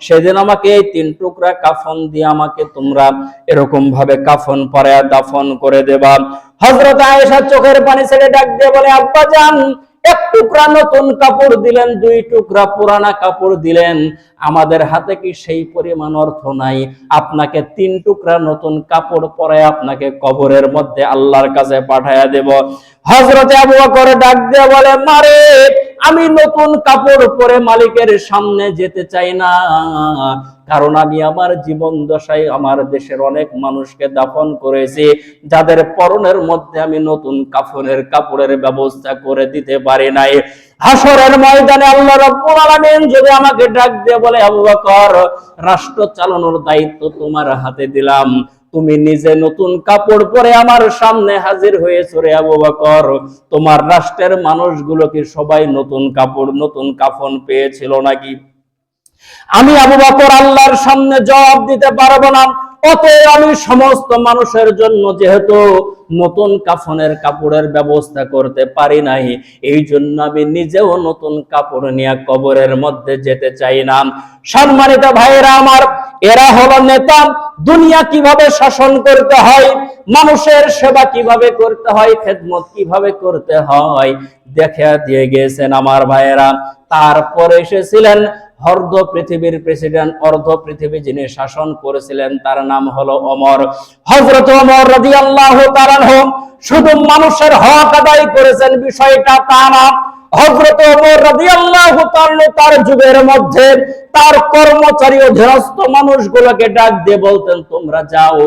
A: সেদিন আমাকে এই 3 টুকরা কাফন দিয়ে আমাকে তোমরা এরকম ভাবে কাফন পরায়া দাফন করে দেবা। হযরত আয়েশা চোখের পানি ছেড়ে ডাক দিয়ে বলে, আব্বা জান, 1 টুকরা নতুন কাপড় দিলেন, 2 টুকরা পুরানা কাপড় দিলেন, আমাদের হাতে কি সেই পরিমাণ অর্থ নাই? আপনাকে 3 টুকরা নতুন কাপড় পরায় আপনাকে কবরের মধ্যে আল্লাহর কাছে পাঠায়া দেব। হযরত আবু বকর ডাক দিয়ে বলে, মারে, আমি নতুন কাপড় পরে মালিকের সামনে যেতে চাই না, কারণ আমি আমার জীবন দশায় আমার দেশের অনেক মানুষকে দাফন করেছি, যাদের পরনের মধ্যে আমি নতুন কাপড়ের ব্যবস্থা করে দিতে পারি নাই। হাসরের ময়দানে আল্লাহ রাব্বুল আলামিন যদি আমাকে ডাক দিয়ে বলে, আবু বকর, রাষ্ট্র চালানোর দায়িত্ব তোমার হাতে দিলাম, তুমি নিজে নতুন কাপড় পরে আমার সামনে হাজির হয়েছো রে আবু বকর, তোমার রাষ্ট্রের মানুষগুলো কি সবাই নতুন কাপড় নতুন কাফন পেয়েছিল নাকি? আমি আবু বকর আল্লাহর সামনে জবাব দিতে পারবো না, অতএব আমি সমস্ত মানুষের জন্য যেহেতু নতুন কাপড়ের ব্যবস্থা করতে পারি নাই, এই জন্য আমি নিজেও নতুন কাপড় নিয়ে কবরের মধ্যে যেতে চাই না। সম্মানিত ভাইরা আমার, এরা হলো নেতা। দুনিয়া কিভাবে শাসন করতে হয়, মানুষের সেবা কিভাবে করতে হয়, খেদমত কিভাবে করতে হয় দেখে দিয়ে গেছেন আমার ভাইয়েরা। তারপরে এসেছিলেন অর্ধ পৃথিবীর প্রেসিডেন্ট, অর্ধ পৃথিবী যিনি শাসন করেছিলেন, তার নাম হলো ওমর। হযরত ওমর রাদিয়াল্লাহু তাআলা শুধু মানুষের হক আদায় করেছেন বিষয়টা তা না। হযরত ওমর রাদিয়াল্লাহু তাআলা তার যুগের মধ্যে তার কর্মচারী অধীনস্থ মানুষগুলোকে ডাক দিয়ে বলতেন, তোমরা যাও,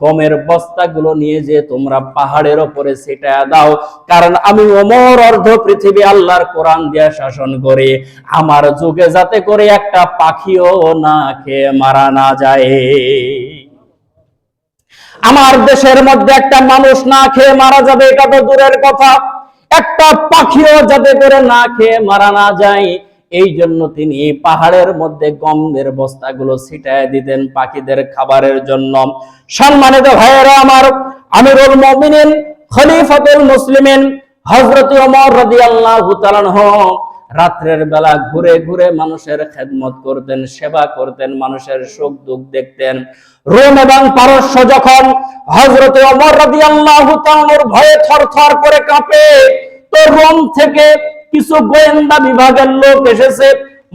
A: গমের বস্তাগুলো নিয়ে যে তোমরা পাহাড়ের উপরে ছিটায়া দাও, কারণ আমি ওমর অর্ধ পৃথিবী আল্লাহর কোরআন দিয়ে শাসন করি, আমার যুগে যাতে করে একটা পাখিও না খেয়ে মারা না যায়। আমার দেশের মধ্যে একটা মানুষ না খেয়ে মারা যাবে এটা তো দূরের কথা, একটা পাখিও যাতে করে না খেয়ে মারা না যায়, এই জন্য তিনি পাহাড়ের মধ্যে গমের বস্তাগুলো ছিটায় দিতেন পাখিদের খাবারের জন্য। সম্মানিত ভাইয়েরা আমার, আমিরুল মুমিনিন খলিফাতুল মুসলিমিন হযরত ওমর রাদিয়াল্লাহু তাআলা রাত্রের বেলা ঘুরে ঘুরে মানুষের খেদমত করতেন, সেবা করতেন, মানুষের সুখ দুঃখ দেখতেন। রোম এবং পারস্য যখন হযরত ওমর রাদিয়াল্লাহু তাআলার ভয়ে থরথর করে কাঁপে, তো রোম থেকে কিছু গোয়েন্দা বিভাগের লোক এসেছে।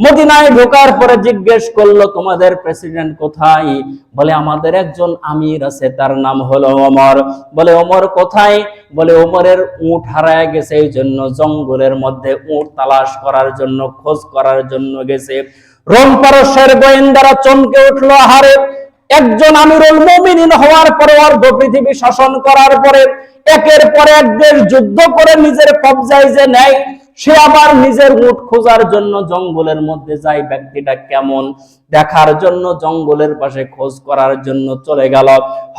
A: মদিনায় ঢোকার পরে জিজ্ঞেস করলো, তোমাদের প্রেসিডেন্ট কোথায়? বলে, আমাদের একজন আমির আছে, তার নাম হলো ওমর। বলে, ওমর কোথায়? বলে, ওমরের উট হারায় গেছে, এই জন্য জঙ্গলের মধ্যে উট তালাশ করার জন্য, খোঁজ করার জন্য গেছে। রোম পারস্যের গোয়েন্দারা চমকে উঠলো, আহারে, একজন আমিরুল মুমিনিন হওয়ার পরে, অর্ধ পৃথিবী শাসন করার পরে, একের পর এক দেশ যুদ্ধ করে নিজের কবজায় যে নেয়, সে আবার নিজের উট খোঁজার জন্য জঙ্গলের মধ্যে যায়, ব্যক্তিটা কেমন দেখার জন্য জঙ্গলের পাশে খোঁজ করার জন্য চলে গেল।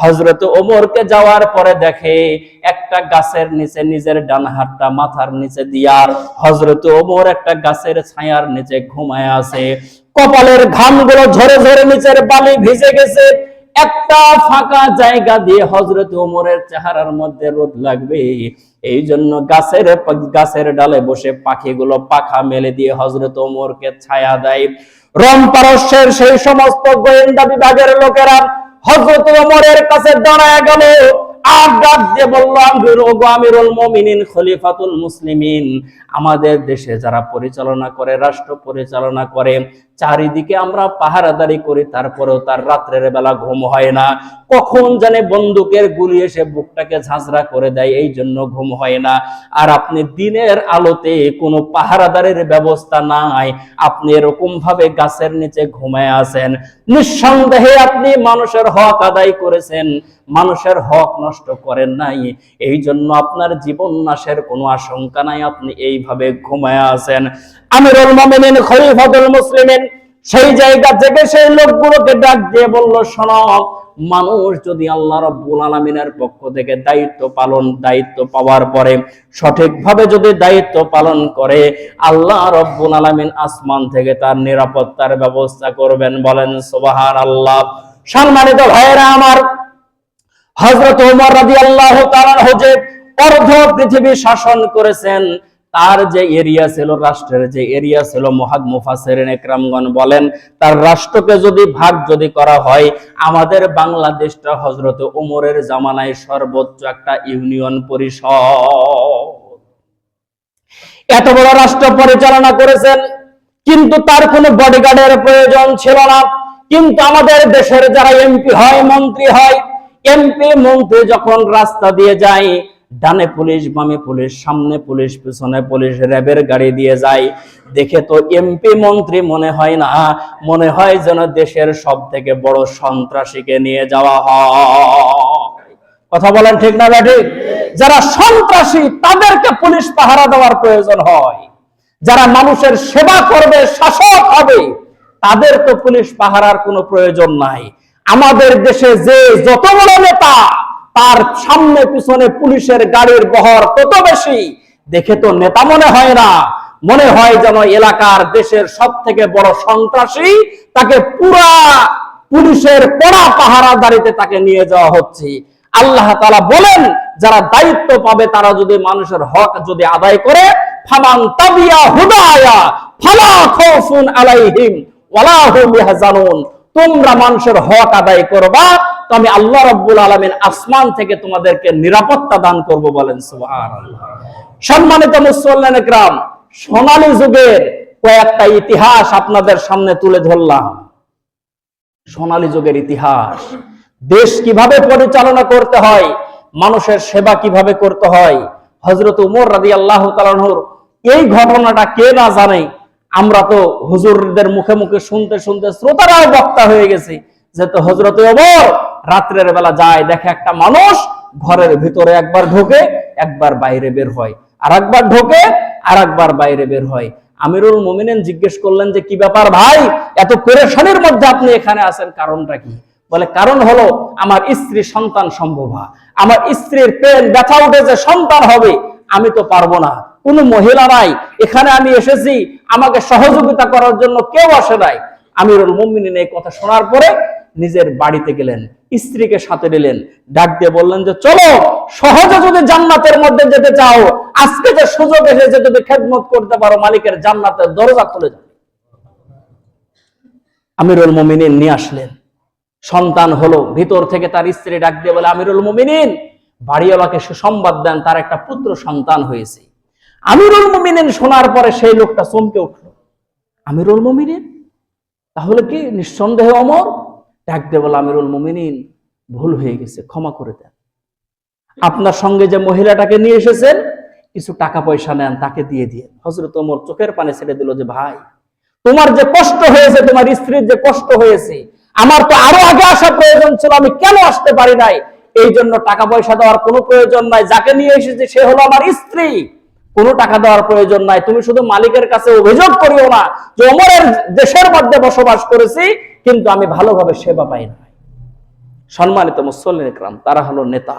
A: হযরত ওমরকে যাওয়ার পরে দেখে একটা গাছের নিচে নিজের ডান হাতটা মাথার নিচে দিয়া হযরত ওমর একটা গাছের ছায়ার নিচে ঘুমায় আছে। কপালের ঘামগুলো ঝরে ঝরে নিচের বালি ভিজে গেছে। একটা ফাঁকা জায়গা দিয়ে হযরত ওমরের চেহারার মধ্যে রোদ লাগবে, এই জন্য গাছের ডালে বসে পাখিগুলো পাখা মেলে দিয়ে হযরত ওমরকে ছায়া দেয়। রোম পারস্যের সেই সমস্ত গোয়েন্দা বিভাগের লোকেরা হযরত ওমরের কাছে দাঁড়ায় গেল, আর ডাক দিয়ে বলল, আমিরুল মুমিনিন খলিফাতুল মুসলিমিন, আমাদের দেশে যারা পরিচালনা করে, রাষ্ট্র পরিচালনা করে, চারিদিকে আমরা পাহারাদারি করি, তারপরেও তার রাত্রের বেলা ঘুম হয় না, কখন জানে বন্দুকের গুলি এসে বুকটাকে ঝাঁঝরা করে দেয়, এই জন্য ঘুম হয় না। আর আপনি দিনের আলোতে কোনো পাহারাদারের ব্যবস্থা নাই, আপনি এরকম ভাবে গাছের নিচে ঘুমায় আছেন, নিঃসন্দেহে আপনি মানুষের হক আদায় করেছেন, মানুষের হক নষ্ট করেন নাই, এই জন্য আপনার জীবন নাশের কোনো আশঙ্কা নাই, আপনি এইভাবে ঘুমায় আছেন। আমিরুল মুমিনিন খলিফাতুল মুসলিমিন সেই জায়গা থেকে সেই লোকগুলোকে ডাক দিয়ে বলল, শোনো, মানুষ যদি আল্লাহ রাব্বুল আলামিনের পক্ষ থেকে দায়িত্ব পাওয়ার পরে সঠিকভাবে যদি দায়িত্ব পালন করে, আল্লাহ রাব্বুল আলামিন আসমান থেকে তার নিরাপত্তার ব্যবস্থা করবেন। বলেন সুবহানাল্লাহ। সম্মানিত ভাইয়েরা আমার, হযরত ওমর রাদিয়াল্লাহু তাআলা যে অর্ধ পৃথিবী শাসন করেছেন, তার যে এরিয়া ছিল, রাষ্ট্রের যে এরিয়া ছিল, মুফাসসিরিন ইকরামগণ বলেন তার রাষ্ট্রকে যদি ভাগ যদি করা হয়, আমাদের বাংলাদেশটা হযরত ওমরের জামানায় সর্বোচ্চ একটা ইউনিয়ন পরিষদ। এত বড় রাষ্ট্র পরিচালনা করেছেন, কিন্তু তার কোনো বডিগার্ডের প্রয়োজন ছিল না। কিন্তু আমাদের দেশের যারা এমপি হয়, মন্ত্রী হয়, এমপি মন্ত্রী যখন রাস্তা দিয়ে যায়, ডানে পুলিশ, বামে পুলিশ, সামনে পুলিশ, পিছনে পুলিশ, র্যাবের গাড়ি দিয়ে যায়, দেখে তো এমপি মন্ত্রী মনে হয় না, মনে হয় যেন দেশের সব থেকে বড় সন্ত্রাসীকে নিয়ে যাওয়া হয়। কথা বলেন ঠিক না ঠিক? যারা সন্ত্রাসী তাদেরকে পুলিশ পাহারা দেওয়ার প্রয়োজন হয়, যারা মানুষের সেবা করবে, শাসক হবে, তাদের তো পুলিশ পাহারার কোনো প্রয়োজন নাই। আমাদের দেশে যে যত বড় নেতা, তার সামনে পিছনে পুলিশের গাড়ির বহর তত বেশি, দেখে তো নেতা মনে হয় না, মনে হয় যেন এলাকার দেশের সব থেকে বড় সন্ত্রাসী, তাকে পুরা পুলিশের কড়া পাহারাদারিতে তাকে নিয়ে যাওয়া হচ্ছে। আল্লাহ তাআলা বলেন, যারা দায়িত্ব পাবে তারা যদি মানুষের হক যদি আদায় করে, ফামান তাবিয়া হুদায়া ফালা খাউফুন আলাইহিম ওয়ালা হুম ইয়াহজানুন, তোমরা মানুষের হক আদায় করবা তো আমি আল্লাহ রাব্বুল আলামিন আসমান থেকে তোমাদেরকে নিরাপত্তা দান করব, বলেন সুবহানাল্লাহ। সম্মানিত মুসল্লিয়ান ইকরাম, সোনালী যুগের কয়েকটা ইতিহাস আপনাদের সামনে তুলে ধরলাম। সোনালী যুগের ইতিহাস, দেশ কিভাবে পরিচালনা করতে হয়, মানুষের সেবা কিভাবে করতে হয়। হযরত ওমর রাদিয়াল্লাহু তাআলা আনহুর এই ঘটনাটা কে না জানে? আমরা তো হুজুরদের মুখে মুখে শুনতে শুনতে শ্রোতারাও বক্তা হয়ে গেছে, যে তো হযরত ওমর রাত্রের বেলা যায়, দেখে একটা মানুষ ঘরের ভিতরে একবার ঢোকে, একবার বাইরে বের হয়, আর একবার ঢোকে, আর একবার বাইরে বের হয়। আমিরুল মুমিনিন জিজ্ঞেস করলেন যে কি ব্যাপার ভাই, এত পেরেশানির মধ্যে আপনি এখানে আছেন, কারণটা কি? বলে কারণ হলো আমার স্ত্রী সন্তান সম্ভবা, আমার স্ত্রীর পেন ব্যথা উঠেছে, সন্তান হবে, আমি তো পারবো না, কোনো মহিলা নাই, এখানে আমি এসেছি, আমাকে সহযোগিতা করার জন্য কেউ আসে নাই। আমিরুল মুমিনিন এই কথা শোনার পরে নিজের বাড়িতে গেলেন, স্ত্রীকে সাথে নিলেন, ডাক দিয়ে বললেন যে চলো, সহজে যদি জান্নাতের মধ্যে যেতে চাও, আজকে যে সুযোগ এসেছে, যদি খেদমত করতে পারো, মালিকের জান্নাতের দরজা খুলে যাবে। আমিরুল মুমিনিন নিয়ে আসলেন, সন্তান হলো, ভিতর থেকে তার স্ত্রী ডাক দিয়ে বলে, আমিরুল মুমিনিন, বাড়িওয়ালাকে সুসংবাদ দেন, তার একটা পুত্র সন্তান হয়েছে। আমিরুল মুমিনিন শোনার পরে সেই লোকটা চমকে উঠল, আমিরুল মুমিনিন তাহলে কি নিঃসন্দেহে ওমর? ডাক দিয়ে বলে, আমিরুল মুমিনিন, ভুল হয়ে গেছে, ক্ষমা করে দেন, আপনার সঙ্গে যে মহিলাটাকে নিয়ে এসেছেন, কিছু টাকা পয়সা নেন, তাকে দিয়ে দিয়ে। হযরত ওমর চোখের পানি ছেড়ে দিল যে ভাই, তোমার যে কষ্ট হয়েছে, তোমার স্ত্রীর যে কষ্ট হয়েছে, আমার তো আরো আগে আসা প্রয়োজন ছিল, আমি কেন আসতে পারি নাই? এই জন্য টাকা পয়সা দেওয়ার কোনো প্রয়োজন নাই, যাকে নিয়ে এসেছি সে হলো আমার স্ত্রী, কোনো টাকা দেওয়ার প্রয়োজন নাই। তুমি শুধু মালিকের কাছে অভিযোগ করিও না যে ওমরের দেশের মধ্যে বসবাস করেছি, কিন্তু আমি ভালোভাবে সেবা পাই না। সম্মানিত মুসল্লিন ইকরাম, তারা হলো নেতা।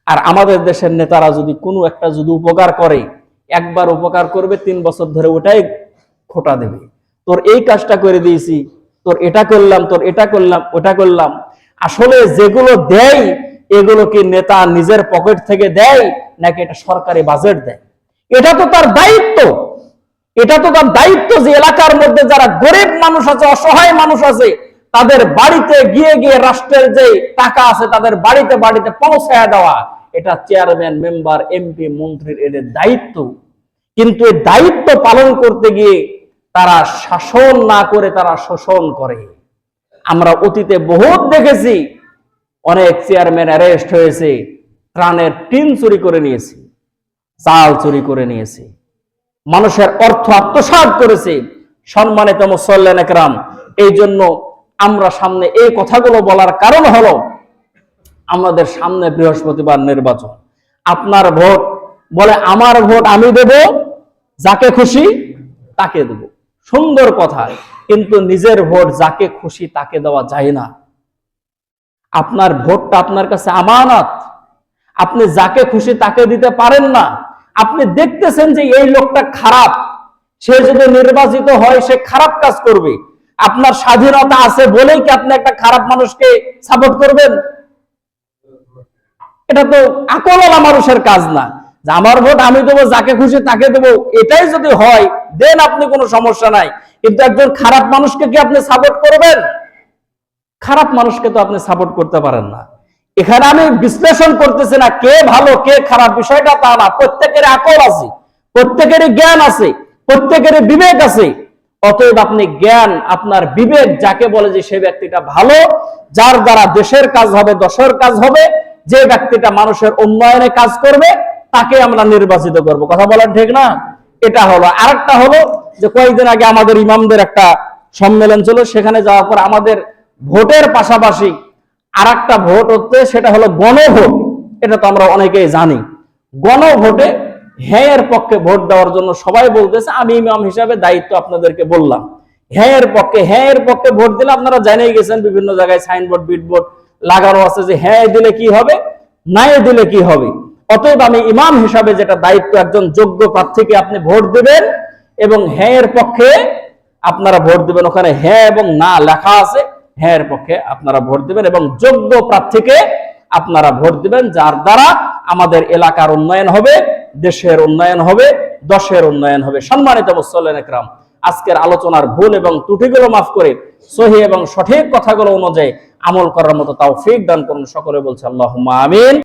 A: আর আমাদের দেশের নেতারা যদি কোনো একটা যদি উপকার করে, একবার উপকার করবে, 3 বছর ধরে ওটাই খোটা দেবে, তোর এই কাজটা করে দিয়েছি, তোর এটা করলাম, তোর এটা করলাম, ওটা করলাম। আসলে যেগুলো দেয়, এগুলো কি নেতা নিজের পকেট থেকে দেয়, নাকি এটা সরকারি বাজেট দেয়? এটা তো তার দায়িত্ব, এটা তো তার দায়িত্ব যে এলাকার মধ্যে যারা গরিব মানুষ আছে, অসহায় মানুষ আছে, তাদের বাড়িতে গিয়ে গিয়ে রাষ্ট্রের যে টাকা আছে তাদের বাড়িতে বাড়িতে পৌঁছায় দেওয়া। এটা চেয়ারম্যান, মেম্বার, এমপি, মন্ত্রীর এদের দায়িত্ব। কিন্তু এই দায়িত্ব পালন করতে গিয়ে তারা শাসন না করে তারা শোষণ করে। আমরা অতীতে বহুত দেখেছি, অনেক চেয়ারম্যান অ্যারেস্ট হয়েছে, ত্রাণের টিন চুরি করে নিয়েছে, চাল চুরি করে নিয়েছে, মানুষের অর্থ আত্মসাৎ করেছে। সম্মানিত মুসল্লিয়ান ইকরাম, এই জন্য আমরা সামনে এই কথাগুলো বলার কারণ হলো, আমাদের সামনে বৃহস্পতিবার নির্বাচন। আপনার ভোট, বলে আমার ভোট আমি দেব, যাকে খুশি তাকে দেব, সুন্দর কথা, কিন্তু নিজের ভোট যাকে খুশি তাকে দেওয়া যায় না। আপনার ভোটটা আপনার কাছে আমানত, আপনি যাকে খুশি তাকে দিতে পারেন না। আপনি দেখতেছেন যে এই লোকটা খারাপ, সে যদি নির্বাচিত হয় সে খারাপ কাজ করবে, আপনার স্বাধীনতা আছে বলেই কি আপনি একটা খারাপ মানুষকে সাপোর্ট করবেন? এটা তো আকলওয়ালা মানুষের কাজ না, যে আমার ভোট আমি দেবো, যাকে খুশি তাকে দেবো। এটাই যদি হয় দেন, আপনি কোনো সমস্যা নাই। কিন্তু একজন খারাপ মানুষকে কি আপনি সাপোর্ট করবেন? খারাপ মানুষকে তো আপনি সাপোর্ট করতে পারেন না। এখানে আমি বিশ্লেষণ করতেছি না কে ভালো কে খারাপ, বিষয়টা তা না। প্রত্যেকের আকল আছে, প্রত্যেকেরই জ্ঞান আছে, প্রত্যেকেরই বিবেক আছে। অতএব আপনি জ্ঞান, আপনার বিবেক যাকে বলে যে সে ব্যক্তিটা ভালো, যার দ্বারা দেশের কাজ হবে, দশের কাজ হবে, যে ব্যক্তিটা মানুষের উন্নয়নে কাজ করবে, তাকে আমরা নির্বাচিত করব। কথা বলেন ঠিক না? এটা হলো। আরেকটা হলো যে কয়েকদিন আগে আমাদের ইমামদের একটা সম্মেলন ছিল, সেখানে যাওয়ার পর আমাদের ভোটের পাশাপাশি আরেকটা ভোট হচ্ছে, সেটা হলো গণভোট। এটা তো আমরা অনেকেই জানি। গণভোটে হ্যাঁ এর পক্ষে ভোট দেওয়ার জন্য সবাই বলতেছে, আমি ইমাম হিসাবে দায়িত্ব আপনাদেরকে বললাম, হ্যাঁ এর পক্ষে ভোট দিলে আপনারা জানিয়ে গেছেন বিভিন্ন জায়গায় সাইনবোর্ড বিটবোর্ড লাগানো আছে যে হ্যাঁ দিলে কি হবে, না দিলে কি হবে। অতএব আমি ইমাম হিসাবে যেটা দায়িত্ব, একজন যোগ্য প্রার্থীকে আপনি ভোট দিবেন এবং হ্যাঁ এর পক্ষে আপনারা ভোট দিবেন। ওখানে হ্যাঁ এবং না লেখা আছে, হ্যাঁ এর পক্ষে আপনারা ভোট দিবেন এবং যোগ্য প্রার্থীকে আপনারা ভোট দিবেন, যার দ্বারা আমাদের এলাকার উন্নয়ন হবে, দেশের উন্নয়ন হবে, দশের উন্নয়ন হবে। সম্মানিত মুসল্লিন ইকরাম, আজকের আলোচনার ভুল এবং ত্রুটিগুলো মাফ করে সহি এবং সঠিক কথাগুলো অনুযায়ী আমল করার মতো তৌফিক দান করুন। সকলে বলছে আল্লাহুম্মা আমিন।